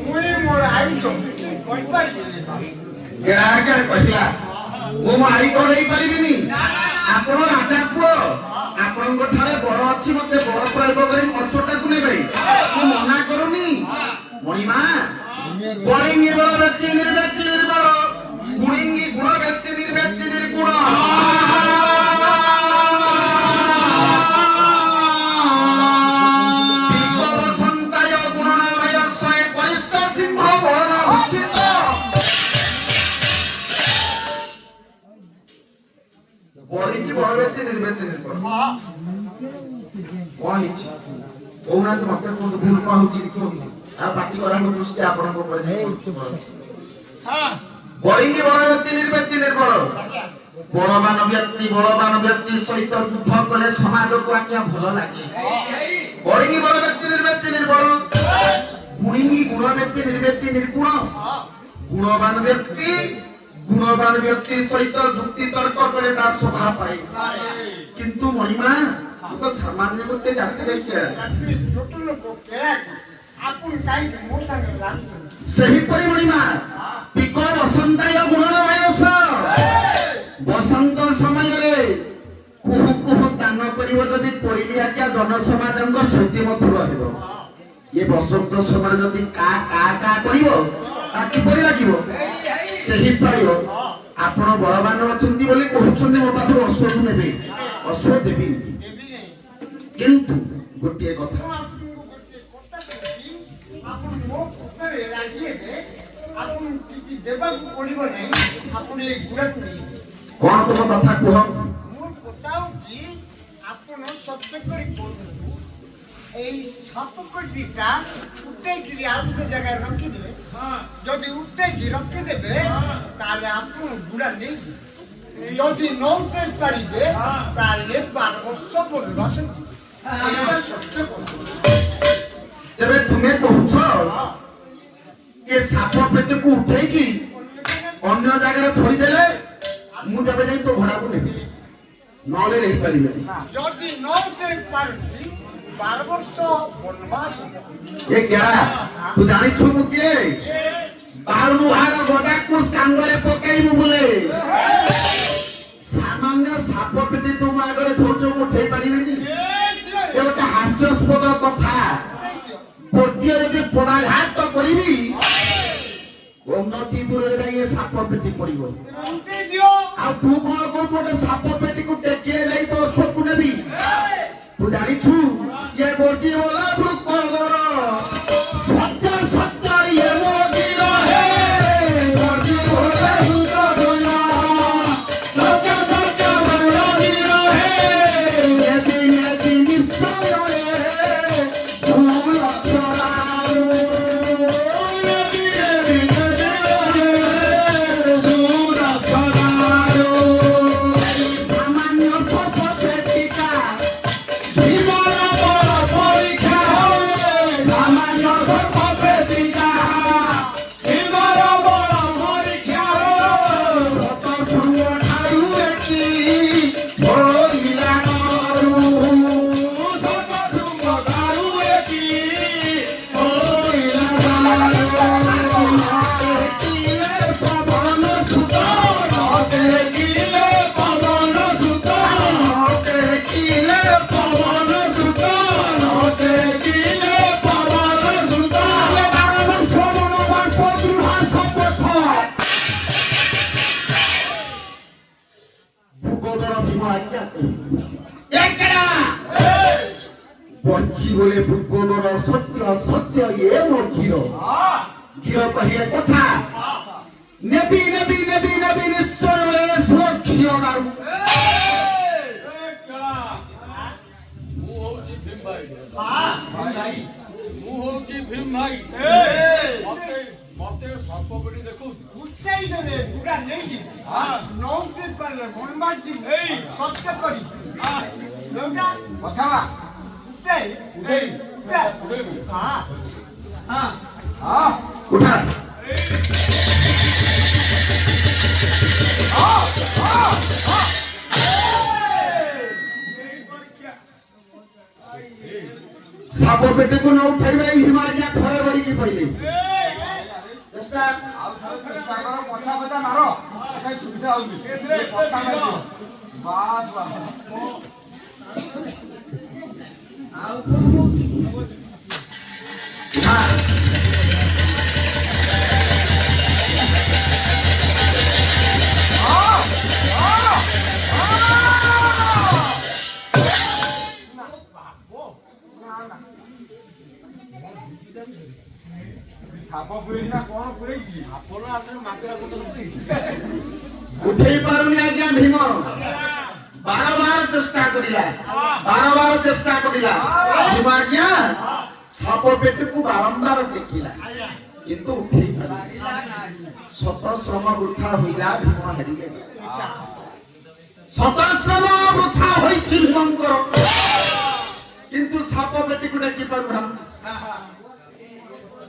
ମୁଇଁ ମୋର ଆଇ କହିପାରିବି କହିଲା ମୁଁ ମୋ ଆଇ ତ ନେଇପାରିବିନି। ଆପଣ ରାଜା ପୁଅ, ଆପଣଙ୍କ ଠାରେ ବଳ ଅଛି, ମତେ ବଳ ପ୍ରୟୋଗ କରି ଅଶ୍ୱଟାକୁ ନେବେ। ମୁଁ ମନା କରୁନି। ମଣିମା ବଳିଙ୍ଗି ବଳ ବ୍ୟକ୍ତି ନିର୍ବ୍ୟକ୍ତି ନିର୍ବଳ, ଗୁଣିଙ୍ଗି ଗୁଣ ବ୍ୟକ୍ତି ନିର୍ବ୍ୟକ୍ତି ନିର୍ଗୁଣ। ବଳିକି ବଳ ବ୍ୟକ୍ତି ନିର୍ବ୍ୟକ୍ତି ନିର୍ଗୁଣ କଣ ହେଇଛି କହୁନାହାନ୍ତି? ମତେ କୁହନ୍ତୁ ଭୁଲ କଣ ହଉଛି କି କୁହନ୍ତୁ। ଆଉ ପାଟି କରାଙ୍କ ଦୃଷ୍ଟି ଆପଣଙ୍କ ଉପରେ ଯାଇ ପଡୁଛି। ବଳିକି ବଳ ବ୍ୟକ୍ତି ନିର୍ବ୍ୟକ୍ତି ନିର୍ବଳ, ବଳବାନ ବ୍ୟକ୍ତି ସହିତ ଯୁଦ୍ଧ କଲେ ସମାଜକୁ ଆଜ୍ଞା ଭଲ ଲାଗେ। ବଳିକି ବଳ ବ୍ୟକ୍ତି ନିର୍ବ୍ୟକ୍ତି ନିର୍ବଳ, ଗୁଣିଙ୍ଗି ଗୁଣ ବ୍ୟକ୍ତି ନିର୍ବ୍ୟକ୍ତି ନିର୍ଗୁଣ। ଗୁଣବାନ ବ୍ୟକ୍ତି ସହିତ ଯୁକ୍ତି ତର୍କ କଲେ ତା ଶୋଭା ପାଏ। କିନ୍ତୁ ମଣିମା ତ ସାମାନ୍ୟ ଗୋଟେ ଯାତ୍ରୀ ସେହିପରି ମଣିମା ପିକ ବସନ୍ତାୟ ଗୁଣର ବୟସ। ବସନ୍ତ ସମୟରେ କୁହୁ କୁହୁ ଦାନ କରିବ ଯଦି କୋଇଲି ଆଜ୍ଞା ଜନସମାଜଙ୍କ ସ୍ମୃତି ମଧୁର ହେବ। ଏ ବସନ୍ତ ସମୟରେ ଯଦି କା କା କା କରିବ ତା କିପରି ଲାଗିବ? ସେହି ପାଇବ। ଆପଣ ବଳବାନ ଅଛନ୍ତି ବୋଲି କହୁଛନ୍ତି ମୋ ପାଖରୁ ଅଶ୍ୱକୁ ନେବେ, ଅଶ୍ୱ ଦେବି। କିନ୍ତୁ ଗୋଟିଏ କଥା, କଣ ତମ କଥା କୁହ? এই সাপকটিটা উঠেইকি আর একটা জায়গায় রখিদেবে। যদি উঠেইকি রখিদেবে তাহলে আপন গুড়া নেই। যদি নৌতে পারিবে তাহলে 12 বর্ষ বনবাস। এটা সত্য কথা। তেবে তুমি কହୁଛ ଏ ସାପ ପେଟକୁ ଉଠେଇକି ଅନ୍ୟ ଜାଗାରେ ଥୋଇଦେଲେ ମୁଁ ତେବେ ଯାଇ ତୋ ଘୋଡ଼ାକୁ ନେବି, ନହେଲେ ନେଇପାରିବେନି। ଯଦି ନୌତେ ପାରନ୍ତି 12 ବର୍ଷ ବନବାସ। ଏ ଗେଳା ତୁ ଜାଣିଛୁ ମୁଁ କିଏ? ବାଳୁହାର ଗଦାକୁ କାଙ୍ଗରେ ପକେଇବୁ ବୋଲେ ସାମାନ୍ୟ ସାପ ପେଟି ତୁ ମୋ ଆଗରେ ଧୈର୍ଯ୍ୟ ମୁଁ ଉଠେଇ ପାରିବିନି। ଏ ଗୋଟେ ହାସ୍ୟାସ୍ପଦ କଥା। ଗୋଟିଏ ଯଦି ପଦାଘାତ କରିବି ଉନ୍ନତି ଦୂରରେ ଯାଇ ସାପ ପେଟି ପଡିବ। ଆଉ ତୁ କଣ କହୁଛୁ ଗୋଟେ ସାପ ପେଟିକୁ ଟେକିଲେ ଯାଇ ତ ଅଶ୍ୱକୁ ନେବି? ତୁ ଜାଣିଛୁ ये बोची वाला भूखोर सत्य सत्य ये मोदीर है बोची वाला भूखोर सत्य सत्य मोदीर है ये दिन निश्चय है भूल चलाओ ये दिन सूर चलाओ सामान्य सपपेटिका बंची बोले भूगोलर सत्य सत्य ये मोर घीर घीर कहिए कथा नेबी नेबी नेबी नेबी निश्चय सुरक्षित गारू भीम भाई मते सप बडी देखु उच्चाई देले पूरा नहीं जी नौते पर मनबाज जी सत्य करी लोटा कथा उच्चाई हां हां हां उठा हां हां हां ସାପ ପେଟିକୁ ନ ଉଠେଇବେ ହିମାଳିଆ ଘରେ ଗଡ଼ିକି ପଇଲେ ଚେଷ୍ଟା ଆଉ ଥରେ ଚେଷ୍ଟା କର ପଛା ପଛା ମାର ଏଟା ସୁବିଧା ହଉନି ପଛା ମାରିବ ବାସ୍ ବାସ୍ ସାପ ପୁରେଇଛି ନା କଣ ପୁରେଇଛି ଆପଣ ଆପଣ ମାଙ୍କଡା ପତ୍ର ଉଠେଇ ପାରୁନି ଆଜ୍ଞା ଭୀମ ବାରବାର ଚେଷ୍ଟା କରିଲା ଭୀମ ଆଜ୍ଞା ସାପ ପେଟକୁ ବାରମ୍ବାର ଦେଖିଲା କିନ୍ତୁ ଉଠେଇ ପାରିଲା ଶତ ଶ୍ରମ ବୃଥା ହୋଇଲା ଭୀମ ହାରିଗଲା ଶତ ଶ୍ରମ ବୃଥା ହୋଇଛି ଭୀମଙ୍କର କିନ୍ତୁ ସାପ ପେଟିକୁ ଦେଖି ପାରୁନାହାନ୍ତି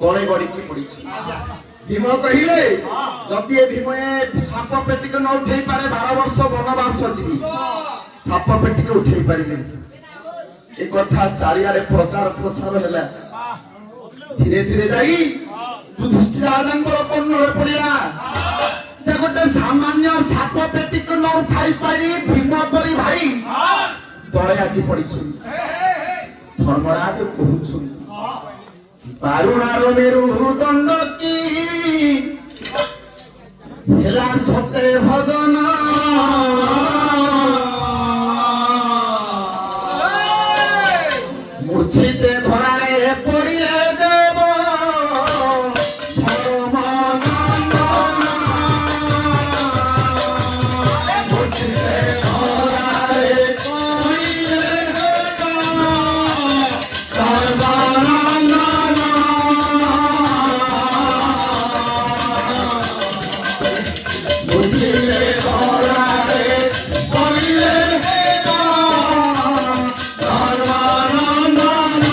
ତଳେ ଗଡ଼ିକି ପଡ଼ିଛି ଭୀମ କହିଲେ ଯଦି ଏ ଭୀମ ଏ ସାପ ପେଟିକୁ ନ ଉଠେଇ ପାରେ 12 ବର୍ଷ ବନବାସ ଯିବି ସାପ ପେଟିକୁ ଉଠେଇ ପାରିଲେନି ଏ କଥା ଚାରିଆଡେ ପ୍ରଚାର ପ୍ରସାର ହେଲା ଧୀରେ ଧୀରେ ଯାଇ ଯୁଧିଷ୍ଠିର ରାଜାଙ୍କର କର୍ଣ୍ଣରେ ପଡ଼ିଲା ଯେ ଗୋଟେ ସାମାନ୍ୟ ସାପ ପେଟିକୁ ନ ଉଠାଇ ପାରି ଭୀମ ପରି ଭାଇ ତଳେ ଆଜି ପଡ଼ିଛନ୍ତି ଧର୍ମରାଜ କହୁଛନ୍ତି ବାରୁଣାର ମେରୁ ଦଣ୍ଡ କି ହେଲା ସତେ ଭଗନ ମୂର୍ଚ୍ଛିତେ ଧରାରେ ପଡ଼ିଲେ ଦେବ ଧର୍ମନନ୍ଦନ ମୂର୍ଚ୍ଛିତେ ଧରାରେ ପଡ଼ିଲେ ଦେବ ଧର୍ମନନ୍ଦନ ବୁଝିଲେ ଧରାରେ ପଡ଼ିଲେ ଦେବ ଧର୍ମନନ୍ଦନ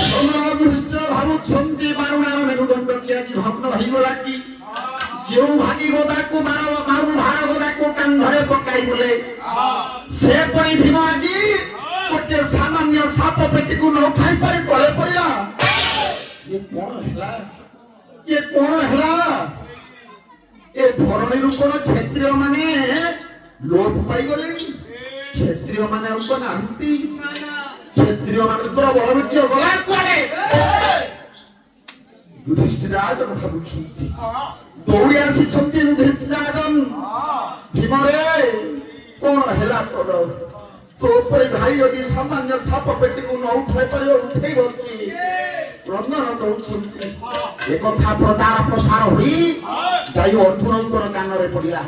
ସମରଦୃଷ୍ଟ ଭାବୁଛନ୍ତି ବାରୁଣାର ମେରୁଦଣ୍ଡ କି ଆଜି ଭଗ୍ନ ହେଇଗଲା କି ଯେଉଁ ଭାଗି ଗଦାକୁ ଭାର ଗଦାକୁ କାନ୍ଧରେ ପକାଇ ବୋଲେ ସେପରି ଭୀମ ଆଜି ଗୋଟିଏ ସାମାନ୍ୟ ସାପ ପେଟିକୁ ନ ଖାଇ ପାରି ତଳେ ପଡ଼ିଲା ଇଏ କଣ ହେଲା ଏ ଧରଣୀରୁ କଣ କ୍ଷତ୍ରିୟ ମାନେ ଲୋପ ପାଇଗଲେଣି କ୍ଷତ୍ରିୟ ମାନେ ଆଉ ତ ନାହାନ୍ତି କ୍ଷତ୍ରିୟ ମାନଙ୍କର ବଳବୀର୍ଯ୍ୟ ଗଲା କୁଆଡେ ଯୁଧିଷ୍ଠିରାଜନ ଭାବୁଛନ୍ତି ଦୌଡ଼ି ଆସିଛନ୍ତି ଯୁଧିଷ୍ଠିରାଜନ ଭୀମରେ କଣ ହେଲା ତୋର ତୋ ଉପରେ ଭାଇ ଯଦି ସାମାନ୍ୟ ସାପ ପେଟିକୁ ନ ଉଠାଇ ପାରିବ ଉଠେଇବ କି ରନ୍ଧନ ଦଉଛନ୍ତି ଏ କଥା ପ୍ରଚାର ପ୍ରସାର ହୋଇ ଯାଇ ଅର୍ଜୁନଙ୍କର କାନରେ ପଡ଼ିଲା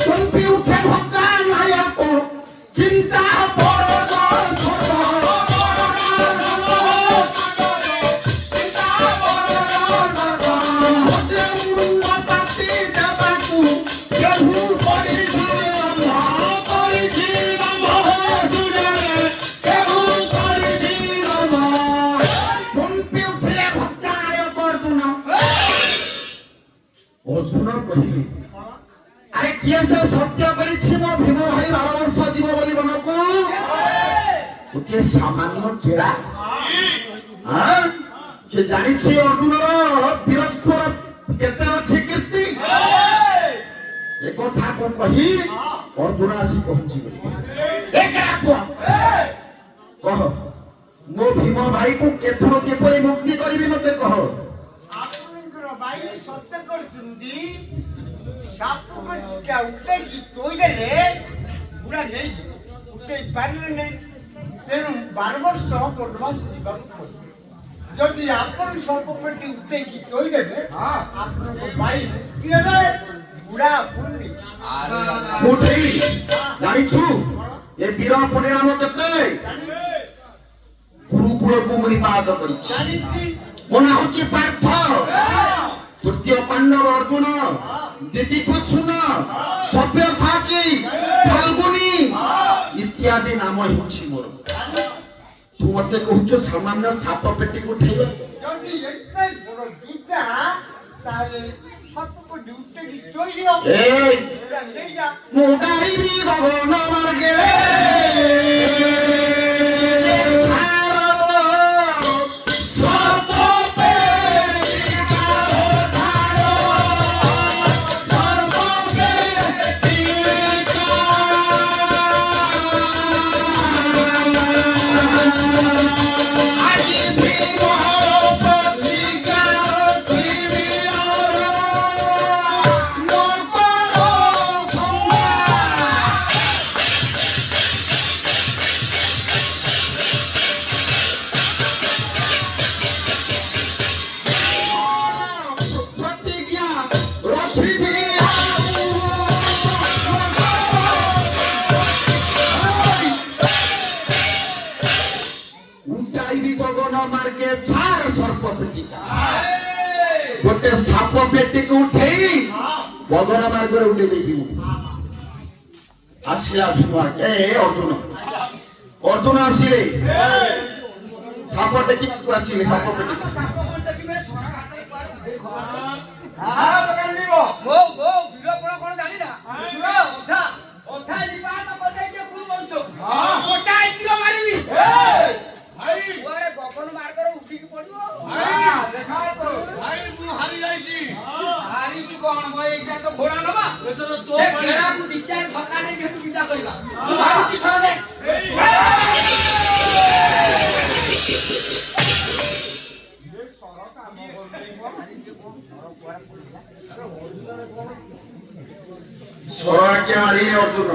କମ୍ପି ଉଠେ ଭକ୍ତା ନାୟକ ଚିନ୍ତା ଅର୍ଜୁନ କହିଲେ ଆରେ କିଏ ସେ ସତ୍ୟ କରିଛି ମୋ ଭୀମ ଭାଇ 12 ବର୍ଷ ଯିବ ବୋଲି ବନକୁ ଗୋଟିଏ ସାମାନ୍ୟ କେଳା ସେ ଜାଣିଛି ଅର୍ଜୁନର ବୀରତ୍ୱର କେତେ ଅଛି କୀର୍ତ୍ତି ଏ କଥାକୁ କହି ଅର୍ଜୁନ ଆସି ପହଞ୍ଚିଗଲେ କହ ମୋ ଭୀମ ଭାଇକୁ କେଥରୁ କିପରି ମୁକ୍ତି କରିବି ମତେ କହ ଭାଇ ସତ୍ୟ କରୁଛନ୍ତି ସାପକୁ ଟିକେ ଉଠେଇକି ତୋଇଦେଲେ ପୁରା ନେଇଯିବ ଉଠେଇ ପାରିଲେ ନାହିଁ ତେଣୁ 12 ବର୍ଷ ବନବାସ ଯିବାକୁ ପଡ଼ିବ ଯଦି ଆପଣ ସର୍ପ ପେଟି ଉଠେଇକି ତୋଇଦେବେ ଆପଣଙ୍କ ଭାଇ ମୁକ୍ତି ହେବେ ବୁଢା ପୁଣି ଉଠେଇ ଜାଣିଛୁ ଏ ବୀର ପରିଣାମ କେତେ ଗୁରୁକୁଳକୁ ମୁନିପାତ କରିଛି ଜାଣିଛି ମୋ ନାଁ ହଉଛି ପାର୍ଥ ତୃତୀୟ ପାଣ୍ଡବ ଅର୍ଜୁନ ଦିତି କୁସୁନ ସବ୍ୟସାଚୀ ଫାଲ୍ଗୁନି ଇତ୍ୟାଦି ନାମ ହେଉଛି ମୋର ତୁ ମତେ କହୁଛୁ ସାମାନ୍ୟ ସାପ ପେଟିକୁ ଉଠେଇବା ଯଦି ଏତେ ବଡ ବିଦ୍ୟା ତାହେଲେ ସାପକୁ ଉଠେଇକି ତୋଇଦିଅ ମୁଁ ଗାଇବି ଗଗନ ମାର୍ଗେ আজি ভীমর প্রতিজ্ঞা পৃথিবীর নকর সংগ্রাম। প্রতিজ্ঞা রখিবি উঠাইবি গগন মার্গে ছাড় সর্প পেটিকা গোটে সাপ পেটিকে উঠেই গগন মার্গরে উঠে দেবি আসিলা ভীম এ অর্জুন অর্জুন আসিলে সাপ পেটিকে আসিলে সাপ পেটিকে সরাকে মারিলে অর্জুন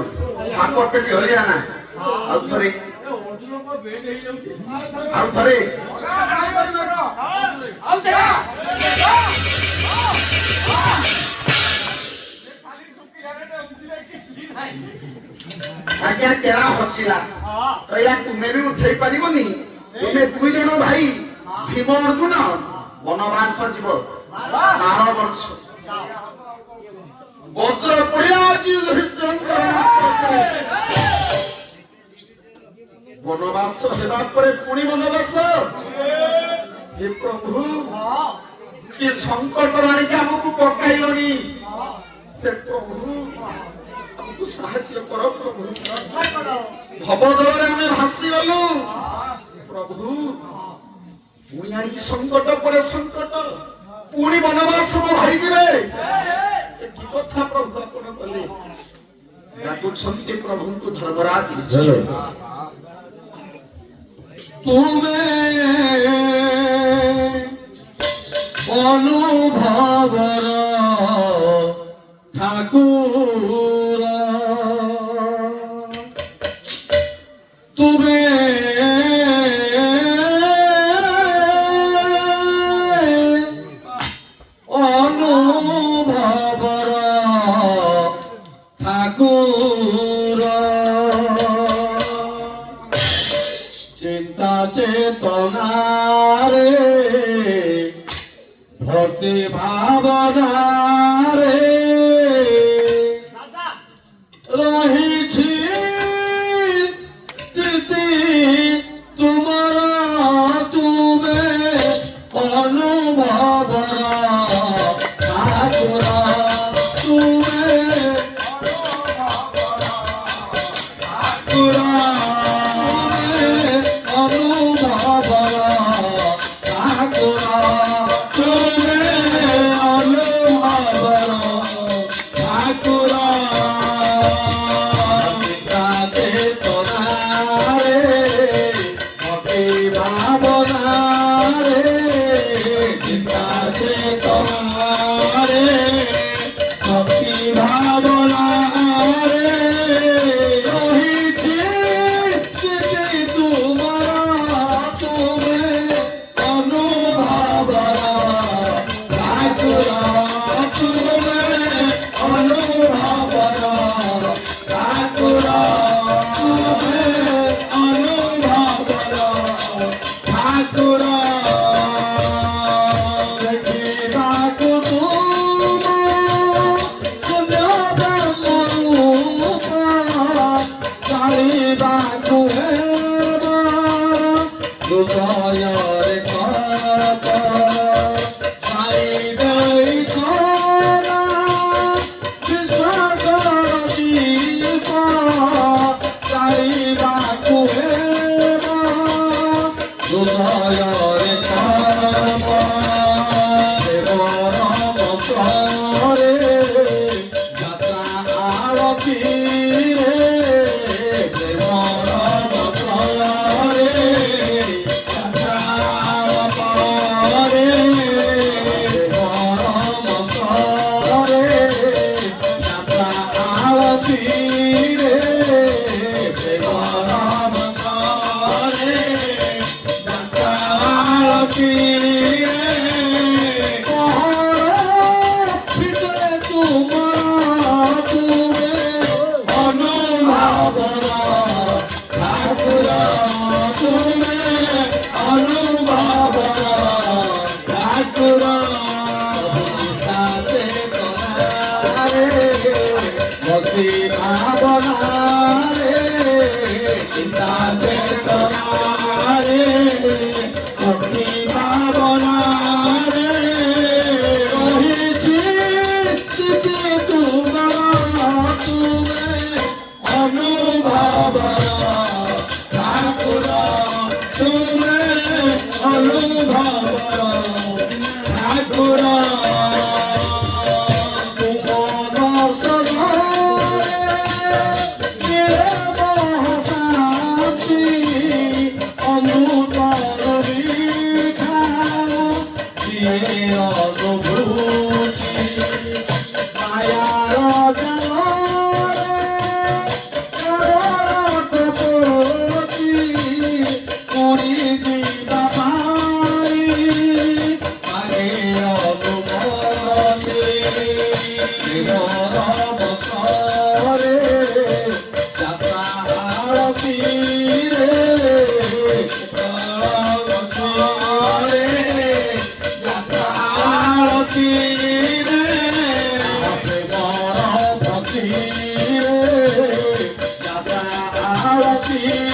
সাপ পেটি হলিয়া না ଆଉ ଥରେ ଆଜ୍ଞା କେଳା ହସିଲା କହିଲା ତୁମେ ବି ଉଠେଇ ପାରିବନି ତୁମେ 2 ଜଣ ଭାଇ ଭୀମ ଅର୍ଜୁନ ବନବାସ ଯିବ 12 ବର୍ଷ ବଜ୍ର ପଡ଼ିଲା ଆଜି ଯୁଧିଷ୍ଠିରଙ୍କର ବନବାସ ହେବା ପରେ ପୁଣି ବନବାସ ହେ ପ୍ରଭୁ କି ସଂକଟ ଆଣିକି ଆମକୁ ପକାଇଲଣି ହେ ପ୍ରଭୁ ଆମକୁ ସାହାଯ୍ୟ କର ପ୍ରଭୁ ଭବଦଳରେ ଆମେ ଭାସିଗଲୁ ପ୍ରଭୁ ପୁଣି ଆଣିକି ସଂକଟ ପରେ ସଂକଟ ପୁଣି ବନବାସ ଭାଇଯିବେ କି କଥା ପ୍ରଭୁ ଆପଣ କଲେ ଡାକୁଛନ୍ତି ପ୍ରଭୁଙ୍କୁ ଧର୍ମରାଜ ତୁମେ ଅନୁଭବର ଠାକୁର ତୁମେ অনুভবর ঠাকুর চিন্তা চেতনারে ভক্তি ভাবনারে রহিছি চিতি তোমার তুমে অনুভবর ঠাকুর তুমে অনুভবর ঠাকুর তুমে অনুভবর ঠাকুর চিন্তাতে তোনারে ভক্তি ভাবনারে চিন্তাতে তোনারে ভক্তি ভাবনারে রহিছি চিতি তোমার তুমে অনুভবর ঠাকুর তুমে অনুভবর ঠাকুর তুমে অনুভবর ঠাকুর দেখিବାକୁ ତୁମ ସୁନ୍ଦର ଚାଲିବାକୁ ହେବ ହୃଦୟରେ କଳପ ପାଇଦେଇ ସଦା ବିଶ୍ୱାସର ଦୀପ ଚାଲିବାକୁ ହେବ ହୃଦୟରେ କଳପ ଦେବର ମନ୍ତ୍ରରେ ଯାତ୍ରା ଆଳତୀରେ ଦେବର ମନ୍ତ୍ରରେ আরতি তোমার তুমি অনুভব ঠাকুর তুমি অনুভব ঠাকুর মতি ভাবনারে চিন্তাতে তোমারে মতি ভাবনারে রহিছি চিতে তোমার তুমি অনুভব ঠাকুর তুমি অনুভব ঠাকুর Happy